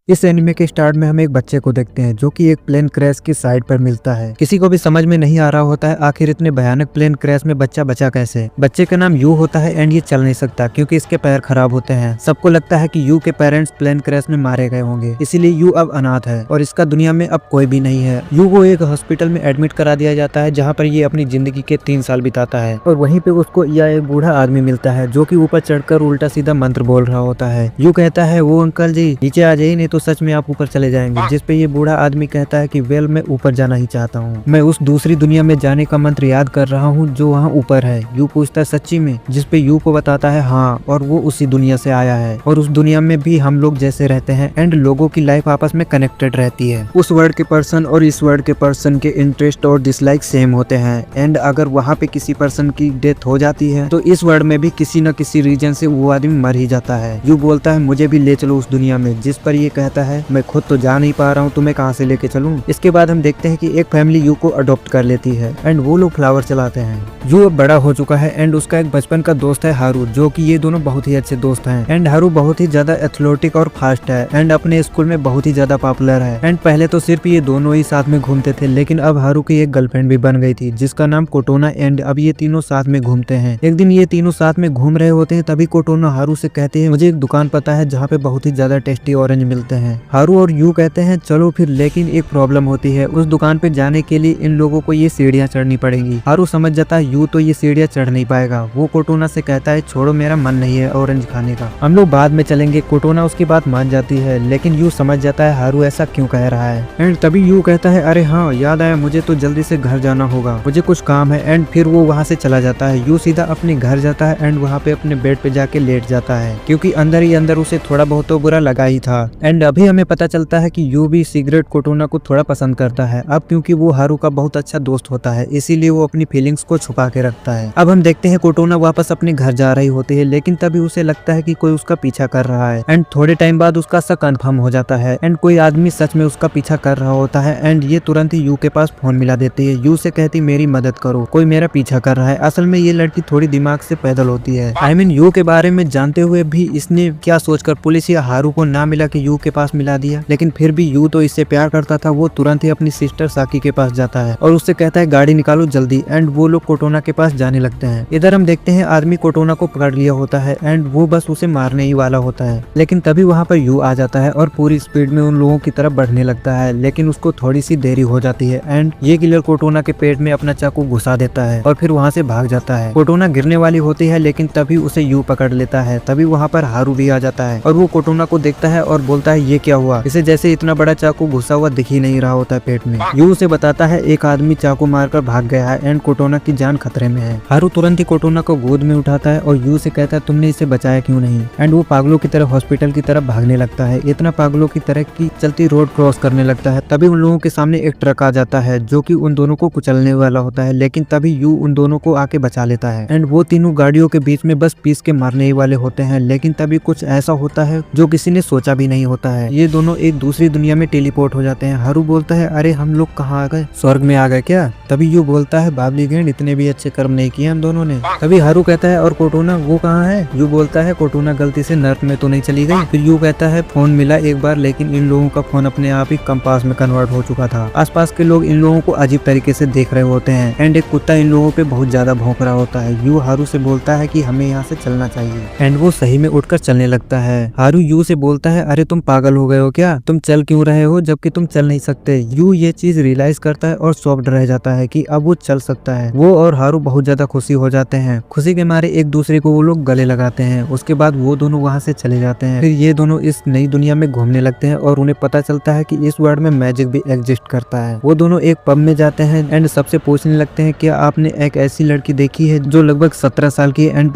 इस एनिमे के स्टार्ट में हम एक बच्चे को देखते हैं जो कि एक प्लेन क्रैश की साइड पर मिलता है। किसी को भी समझ में नहीं आ रहा होता है आखिर इतने भयानक प्लेन क्रैश में बच्चा बचा कैसे। बच्चे का नाम यू होता है एंड ये चल नहीं सकता क्योंकि इसके पैर खराब होते हैं। सबको लगता है कि यू के पेरेंट्स प्लेन क्रैश में मारे गए होंगे, इसीलिए यू अब अनाथ है और इसका दुनिया में अब कोई भी नहीं है। यू को एक हॉस्पिटल में एडमिट करा दिया जाता है जहाँ पर ये अपनी जिंदगी के 3 साल बिताता है और वहीं पे उसको यह एक बूढ़ा आदमी मिलता है जो कि ऊपर चढ़कर उल्टा सीधा मंत्र बोल रहा होता है। यू कहता है वो अंकल जी नीचे आ जाइए नहीं तो सच में आप ऊपर चले जाएंगे। जिस पे ये बूढ़ा आदमी कहता है कि वेल मैं ऊपर जाना ही चाहता हूँ, मैं उस दूसरी दुनिया में जाने का मंत्र याद कर रहा हूँ जो वहाँ ऊपर है। यू पूछता है सच्ची में, जिस पे यू को बताता है हाँ और वो उसी दुनिया से आया है और उस दुनिया में भी हम लोग जैसे रहते हैं एंड लोगों की लाइफ आपस में कनेक्टेड रहती है। उस वर्ल्ड के पर्सन और इस वर्ल्ड के पर्सन के इंटरेस्ट और डिसलाइक सेम होते हैं एंड अगर वहाँ पे किसी पर्सन की डेथ हो जाती है तो इस वर्ल्ड में भी किसी न किसी रीजन से वो आदमी मर ही जाता है। यू बोलता है मुझे भी ले चलो उस दुनिया में, जिस पर ये कहता है मैं खुद तो जा नहीं पा रहा हूँ, तुम्हें कहाँ से लेके चलूं। इसके बाद हम देखते हैं कि एक फैमिली यू को अडॉप्ट कर लेती है एंड वो लोग फ्लावर चलाते हैं। यू अब बड़ा हो चुका है एंड उसका एक बचपन का दोस्त है हारू, जो कि ये दोनों बहुत ही अच्छे दोस्त हैं एंड हारू बहुत ही ज्यादा एथलेटिक और फास्ट है एंड अपने स्कूल में बहुत ही ज्यादा पॉपुलर है एंड पहले तो सिर्फ ये दोनों ही साथ में घूमते थे लेकिन अब हारू की एक गर्लफ्रेंड भी बन गई थी जिसका नाम कोटोना एंड अब ये तीनों साथ में घूमते हैं। एक दिन ये तीनों साथ में घूम रहे होते हैं तभी कोटोना हारू से कहती है मुझे एक दुकान पता है जहाँ पे बहुत ही ज्यादा टेस्टी ऑरेंज मिलते हैं। हारू और यू कहते हैं चलो फिर, लेकिन एक प्रॉब्लम होती है, उस दुकान पे जाने के लिए इन लोगों को ये सीढ़ियाँ चढ़नी पड़ेंगी। हारू समझ जाता है यू तो ये सीढ़ियाँ चढ़ नहीं पाएगा। वो कोटोना से कहता है छोड़ो मेरा मन नहीं है ऑरेंज खाने का, हम लोग बाद में चलेंगे। कोटोना उसकी बात मान जाती है लेकिन यू समझ जाता है हारू ऐसा क्यों कह रहा है एंड तभी यू कहता है अरे हाँ याद आया, मुझे तो जल्दी से घर जाना होगा, मुझे कुछ काम है एंड फिर वो वहाँ से चला जाता है। यू सीधा अपने घर जाता है एंड वहाँ पे अपने बेड पे जाके लेट जाता है क्योंकि अंदर ही अंदर उसे थोड़ा बहुत तो बुरा लगा ही था एंड अभी हमें पता चलता है कि यू भी सिगरेट कोटोना को थोड़ा पसंद करता है अब क्योंकि वो हारू का बहुत अच्छा दोस्त होता है, इसीलिए वो अपनी फीलिंग्स को छुपा के रखता है। अब हम देखते हैं कोटोना वापस अपने घर जा रही होती है लेकिन तभी उसे लगता है कि कोई उसका पीछा कर रहा है एंड थोड़े टाइम बाद उसका शक कंफर्म हो जाता है एंड कोई आदमी सच में उसका पीछा कर रहा होता है एंड ये तुरंत ही यू के पास फोन मिला देती है। यू से कहती मेरी मदद करो, कोई मेरा पीछा कर रहा है। असल में ये लड़की थोड़ी दिमाग से पैदल होती है। आई मीन यू के बारे में जानते हुए भी इसने क्या सोचकर पुलिस या हारू को ना मिला कि यू के पास मिला दिया, लेकिन फिर भी यू तो इससे प्यार करता था। वो तुरंत ही अपनी सिस्टर साकी के पास जाता है और उससे कहता है गाड़ी निकालो जल्दी एंड वो लोग कोटोना के पास जाने लगते हैं। इधर हम देखते हैं आदमी कोटोना को पकड़ लिया होता है एंड वो बस उसे मारने ही वाला होता है लेकिन तभी वहाँ पर यू आ जाता है और पूरी स्पीड में उन लोगों की तरफ बढ़ने लगता है लेकिन उसको थोड़ी सी देरी हो जाती है एंड ये किलर कोटोना के पेट में अपना चाकू घुसा देता है और फिर वहाँ से भाग जाता है। कोटोना गिरने वाली होती है लेकिन तभी उसे यू पकड़ लेता है। तभी वहाँ पर हारू भी आ जाता है और वो कोटोना को देखता है और बोलता है ये क्या हुआ। इसे जैसे इतना बड़ा चाकू घुसा हुआ दिख ही नहीं रहा होता है पेट में। यू उसे बताता है एक आदमी चाकू मारकर भाग गया है एंड कोटोना की जान खतरे में है। हारू तुरंत ही कोटोना को गोद में उठाता है और यू से कहता है तुमने इसे बचाया क्यों नहीं एंड वो पागलों की तरह हॉस्पिटल की तरफ भागने लगता है, इतना पागलों की तरह की चलती रोड क्रॉस करने लगता है। तभी उन लोगों के सामने एक ट्रक आ जाता है जो कि उन दोनों को कुचलने वाला होता है लेकिन तभी यू उन दोनों को आके बचा लेता है एंड वो तीनों गाड़ियों के बीच में बस पीस के मारने ही वाले होते हैं लेकिन तभी कुछ ऐसा होता है जो किसी ने सोचा भी नहीं होता है। ये दोनों एक दूसरी दुनिया में टेलीपोर्ट हो जाते हैं। हारू बोलता है अरे हम लोग कहाँ आ गए, स्वर्ग में आ गए क्या। तभी यू बोलता है बाबली गेंड इतने भी अच्छे कर्म नहीं किए हम दोनों ने। तभी हारू कहता है और कोटोना वो कहाँ है। यू बोलता है कोटोना गलती से नर्क में तो नहीं चली गई। फिर यू कहता है फोन मिला एक बार लेकिन इन लोगों का फोन अपने आप ही कंपास में कन्वर्ट हो चुका था। आसपास के लोग इन लोगों को अजीब तरीके से देख रहे होते हैं एंड एक कुत्ता इन लोगों पे बहुत ज्यादा भौंक रहा होता है। यू हारू से बोलता है कि हमें यहाँ से चलना चाहिए एंड वो सही में उठकर चलने लगता है। हारू यू से बोलता है अरे तुम पागल हो गए हो क्या, तुम चल क्यों रहे हो जबकि तुम चल नहीं सकते। यू ये चीज रियलाइज करता है और शॉक्ड रह जाता है कि अब वो चल सकता है। वो और हारू बहुत ज्यादा खुशी हो जाते हैं। खुशी के मारे एक दूसरे को वो लोग गले लगाते हैं। उसके बाद वो दोनों वहाँ से चले जाते हैं। फिर ये दोनों इस नई दुनिया में घूमने लगते हैं और उन्हें पता चलता है कि इस वर्ल्ड में मैजिक भी एग्जिस्ट करता है। वो दोनों एक पब में जाते हैं एंड सबसे पूछने लगते हैं क्या आपने एक ऐसी लड़की देखी है जो लगभग 17 साल की एंड